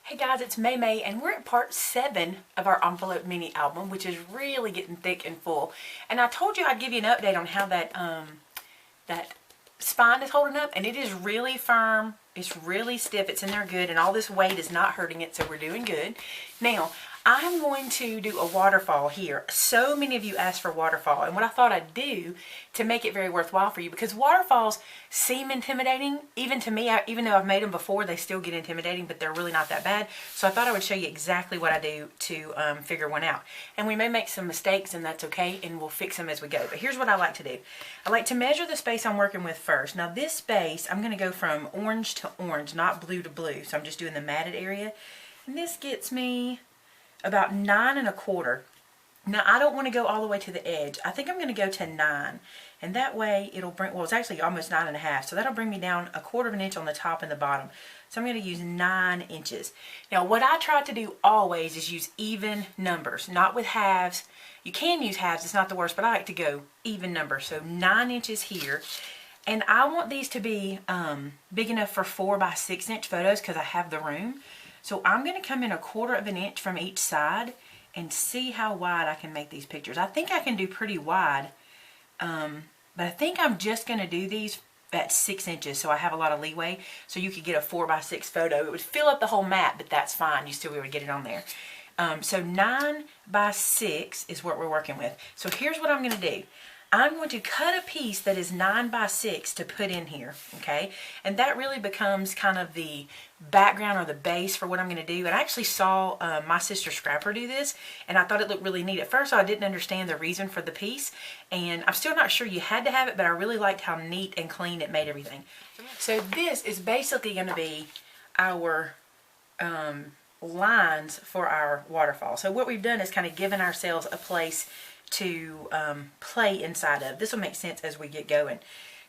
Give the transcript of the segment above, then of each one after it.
Hey guys, it's Maymay, and we're at part 7 of our envelope mini album, which is really getting thick and full. And I told you I'd give you an update on how that spine is holding up, and it is really firm. It's really stiff. It's in there good, and all this weight is not hurting it, so we're doing good. Now, I'm going to do a waterfall here. So many of you asked for waterfall, and what I thought I'd do to make it very worthwhile for you, because waterfalls seem intimidating, even to me, even though I've made them before, they still get intimidating, but they're really not that bad. So I thought I would show you exactly what I do to figure one out. And we may make some mistakes, and that's okay, and we'll fix them as we go. But here's what I like to do. I like to measure the space I'm working with first. Now this space, I'm going to go from orange to orange, not blue to blue. So I'm just doing the matted area. And this gets me about 9 1/4. Now I don't want to go all the way to the edge. I think I'm going to go to 9, and that way it'll bring, well, it's actually almost 9 1/2, so that'll bring me down 1/4 inch on the top and the bottom. So I'm going to use 9 inches. Now what I try to do always is use even numbers, not with halves. You can use halves, it's not the worst, but I like to go even numbers. So 9 inches here. And I want these to be big enough for 4 by 6 inch photos because I have the room. So I'm going to come in 1/4 inch from each side and see how wide I can make these pictures. I think I can do pretty wide, but I think I'm just going to do these at 6 inches so I have a lot of leeway, so you could get a 4 by 6 photo. It would fill up the whole map, but that's fine. You still be able to get it on there. So 9 by 6 is what we're working with. So here's what I'm going to do. I'm going to cut a piece that is 9 by 6 to put in here, okay? And that really becomes kind of the background or the base for what I'm going to do. And I actually saw my sister Scrapper do this, and I thought it looked really neat. At first, I didn't understand the reason for the piece, and I'm still not sure you had to have it, but I really liked how neat and clean it made everything. So this is basically going to be our lines for our waterfall. So what we've done is kind of given ourselves a place to play inside of. This will make sense as we get going.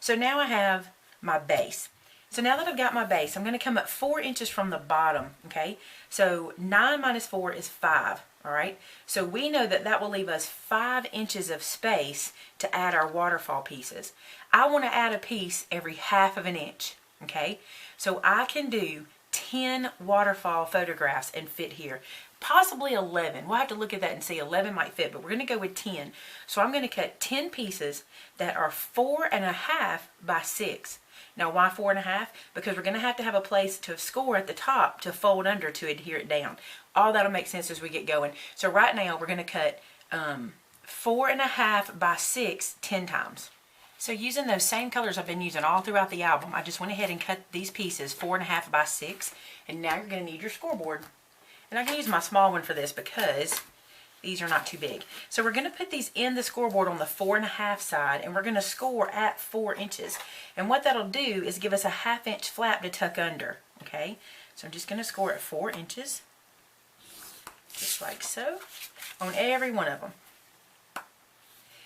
So now I have my base. So now that I've got my base, I'm going to come up 4 inches from the bottom, okay? So 9 minus 4 is 5, all right? So we know that that will leave us 5 inches of space to add our waterfall pieces. I want to add a piece every 1/2 inch, okay? So I can do 10 waterfall photographs and fit here. Possibly 11. We'll have to look at that and see. 11 might fit, but we're going to go with 10. So I'm going to cut 10 pieces that are 4 1/2 by 6. Now why 4 1/2? Because we're going to have a place to score at the top to fold under to adhere it down. All that'll make sense as we get going. So right now we're going to cut 4 1/2 by 6 10 times. So using those same colors I've been using all throughout the album, I just went ahead and cut these pieces 4 1/2 by 6. And now you're going to need your scoreboard. And I can use my small one for this because these are not too big. So we're going to put these in the scoreboard on the 4 1/2 side, and we're going to score at 4 inches. And what that'll do is give us a 1/2 inch flap to tuck under. Okay, so I'm just going to score at 4 inches, just like so, on every one of them.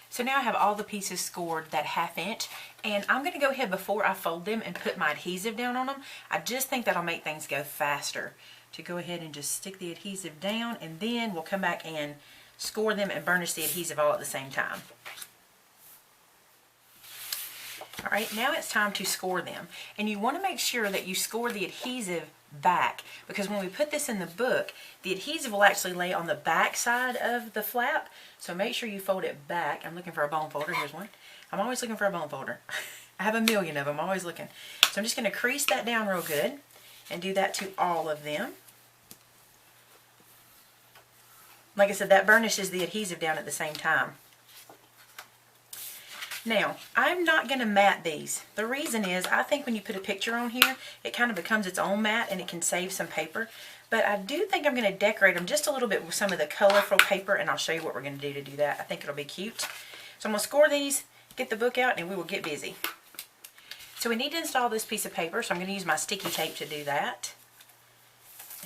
So now I have all the pieces scored that 1/2 inch, and I'm going to go ahead before I fold them and put my adhesive down on them. I just think that'll make things go faster to go ahead and just stick the adhesive down, and then we'll come back and score them and burnish the adhesive all at the same time. Alright, now it's time to score them. And you want to make sure that you score the adhesive back, because when we put this in the book, the adhesive will actually lay on the back side of the flap. So make sure you fold it back. I'm looking for a bone folder. Here's one. I'm always looking for a bone folder. I have a million of them. I'm always looking. So I'm just going to crease that down real good and do that to all of them. Like I said, that burnishes the adhesive down at the same time. Now, I'm not going to mat these. The reason is, I think when you put a picture on here, it kind of becomes its own mat and it can save some paper. But I do think I'm going to decorate them just a little bit with some of the colorful paper, and I'll show you what we're going to do that. I think it'll be cute. So I'm going to score these, get the book out, and we will get busy. So we need to install this piece of paper, so I'm going to use my sticky tape to do that.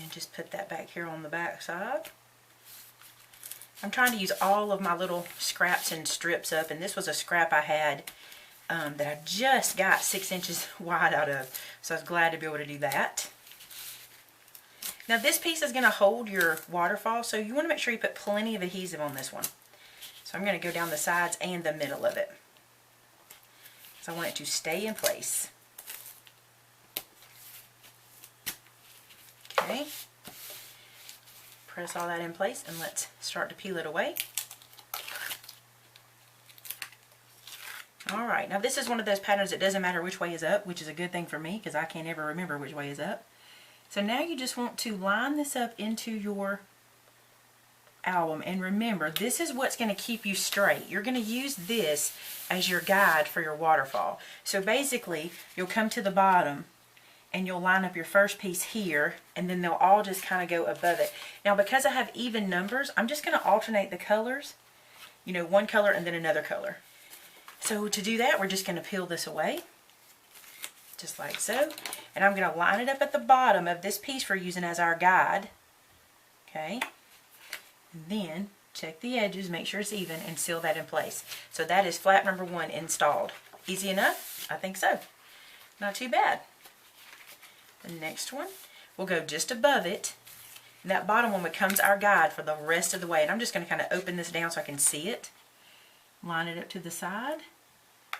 And just put that back here on the back side. I'm trying to use all of my little scraps and strips up, and this was a scrap I had that I just got 6 inches wide out of, so I was glad to be able to do that. Now this piece is going to hold your waterfall, so you want to make sure you put plenty of adhesive on this one. So I'm going to go down the sides and the middle of it, so I want it to stay in place. Okay. press all that in place and let's start to peel it away. Alright, now this is one of those patterns that doesn't matter which way is up, which is a good thing for me because I can't ever remember which way is up. So now you just want to line this up into your album, and remember, this is what's going to keep you straight. You're going to use this as your guide for your waterfall. So basically, you'll come to the bottom and you'll line up your first piece here, and then they'll all just kind of go above it. Now because I have even numbers, I'm just going to alternate the colors, you know, one color and then another color. So to do that, we're just going to peel this away, just like so. And I'm going to line it up at the bottom of this piece we're using as our guide. Okay. And then check the edges, make sure it's even, and seal that in place. So that is flap number 1 installed. Easy enough? I think so. Not too bad. The next one, we'll go just above it. And that bottom one becomes our guide for the rest of the way. And I'm just going to kind of open this down so I can see it. Line it up to the side,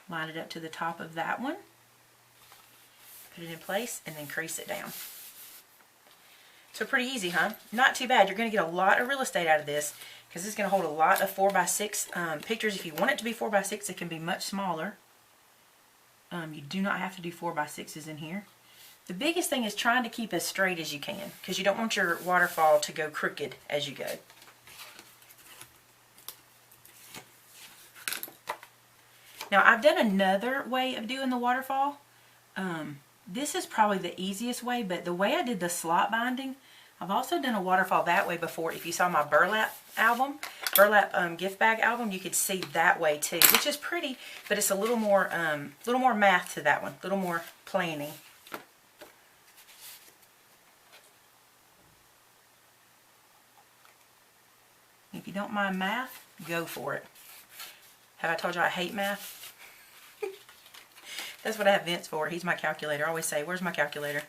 line it up to the top of that one, put it in place, and then crease it down. So pretty easy, huh? Not too bad. You're going to get a lot of real estate out of this because it's going to hold a lot of 4x6 pictures. If you want it to be 4x6, it can be much smaller. You do not have to do 4x6s in here. The biggest thing is trying to keep as straight as you can because you don't want your waterfall to go crooked as you go. Now I've done another way of doing the waterfall. This is probably the easiest way, but the way I did the slot binding, I've also done a waterfall that way before. If you saw my burlap gift bag album, you could see that way too, which is pretty, but it's a little more math to that one, a little more planning. If you don't mind math, go for it. Have I told you I hate math? That's what I have Vince for. He's my calculator. I always say, where's my calculator?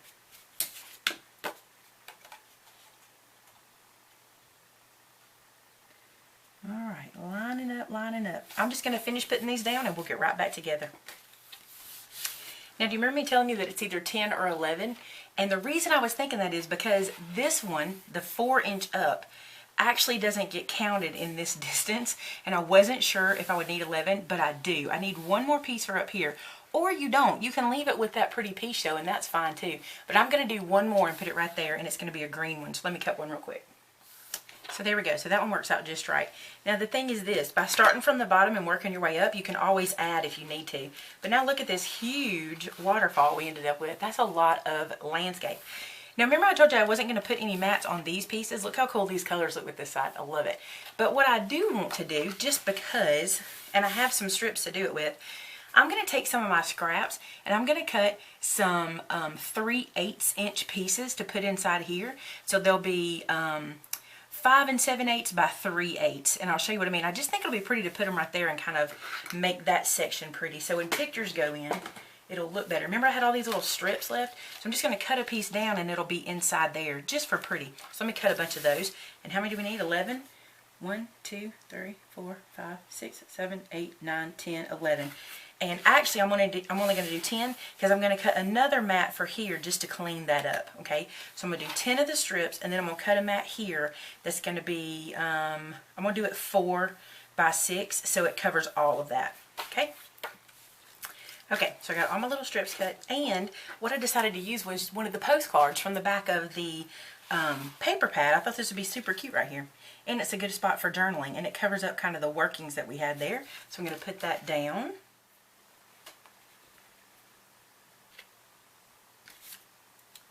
Alright, lining up, lining up. I'm just going to finish putting these down and we'll get right back together. Now, do you remember me telling you that it's either 10 or 11? And the reason I was thinking that is because this one, the 4-inch up, actually doesn't get counted in this distance, and I wasn't sure if I would need 11, but I do. I need one more piece for up here, or you don't. You can leave it with that pretty piece show, and that's fine too. But I'm going to do one more and put it right there, and it's going to be a green one. So let me cut one real quick. So there we go. So that one works out just right. Now the thing is this, by starting from the bottom and working your way up, you can always add if you need to. But now look at this huge waterfall we ended up with. That's a lot of landscape. Now remember I told you I wasn't going to put any mats on these pieces. Look how cool these colors look with this side. I love it. But what I do want to do, just because, and I have some strips to do it with, I'm going to take some of my scraps and I'm going to cut some 3/8 inch pieces to put inside here. So they'll be 5 7/8 by 3/8, and I'll show you what I mean. I just think it'll be pretty to put them right there and kind of make that section pretty. So when pictures go in, it'll look better. Remember I had all these little strips left? So I'm just going to cut a piece down and it'll be inside there just for pretty. So let me cut a bunch of those. And how many do we need? 11? 1, 2, 3, 4, 5, 6, 7, 8, 9, 10, 11. And actually I'm only going to do 10 because I'm going to cut another mat for here just to clean that up. Okay, so I'm going to do 10 of the strips, and then I'm going to cut a mat here that's going to be, I'm going to do it 4 by 6 so it covers all of that. Okay. Okay, so I got all my little strips cut, and what I decided to use was one of the postcards from the back of the paper pad. I thought this would be super cute right here, and it's a good spot for journaling, and it covers up kind of the workings that we had there. So I'm going to put that down.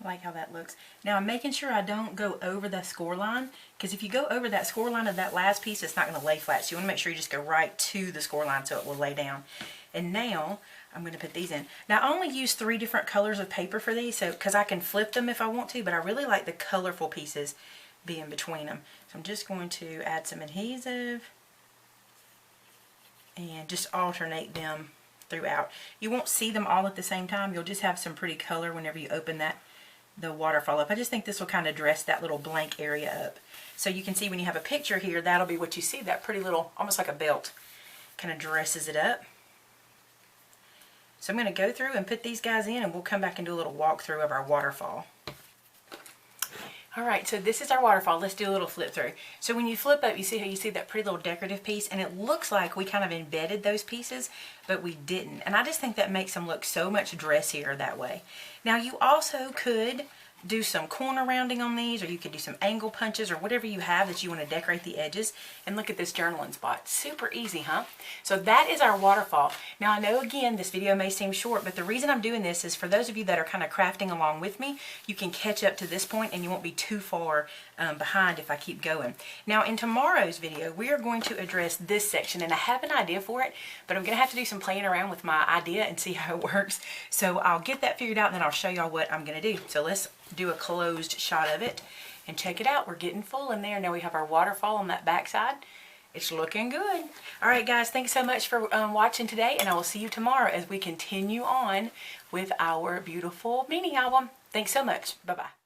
I like how that looks. Now I'm making sure I don't go over the score line, because if you go over that score line of that last piece, it's not going to lay flat. So you want to make sure you just go right to the score line so it will lay down. And now I'm going to put these in. Now I only use 3 different colors of paper for these, so because I can flip them if I want to, but I really like the colorful pieces being between them. So I'm just going to add some adhesive and just alternate them throughout. You won't see them all at the same time. You'll just have some pretty color whenever you open the waterfall up. I just think this will kind of dress that little blank area up. So you can see when you have a picture here, that'll be what you see, that pretty little, almost like a belt, kind of dresses it up. So I'm going to go through and put these guys in, and we'll come back and do a little walkthrough of our waterfall. All right, so this is our waterfall. Let's do a little flip through. So when you flip up, you see how you see that pretty little decorative piece, and it looks like we kind of embedded those pieces, but we didn't. And I just think that makes them look so much dressier that way. Now you also could do some corner rounding on these, or you could do some angle punches or whatever you have that you want to decorate the edges. And look at this journaling spot. Super easy, huh? So that is our waterfall. Now I know, again, this video may seem short, but the reason I'm doing this is for those of you that are kind of crafting along with me, you can catch up to this point and you won't be too far behind if I keep going. Now in tomorrow's video, we are going to address this section, and I have an idea for it, but I'm going to have to do some playing around with my idea and see how it works. So I'll get that figured out and then I'll show y'all what I'm going to do. So let's do a closed shot of it and check it out. We're getting full in there. Now we have our waterfall on that back side. It's looking good. All right, guys, thanks so much for watching today, and I will see you tomorrow as we continue on with our beautiful mini album. Thanks so much. Bye-bye.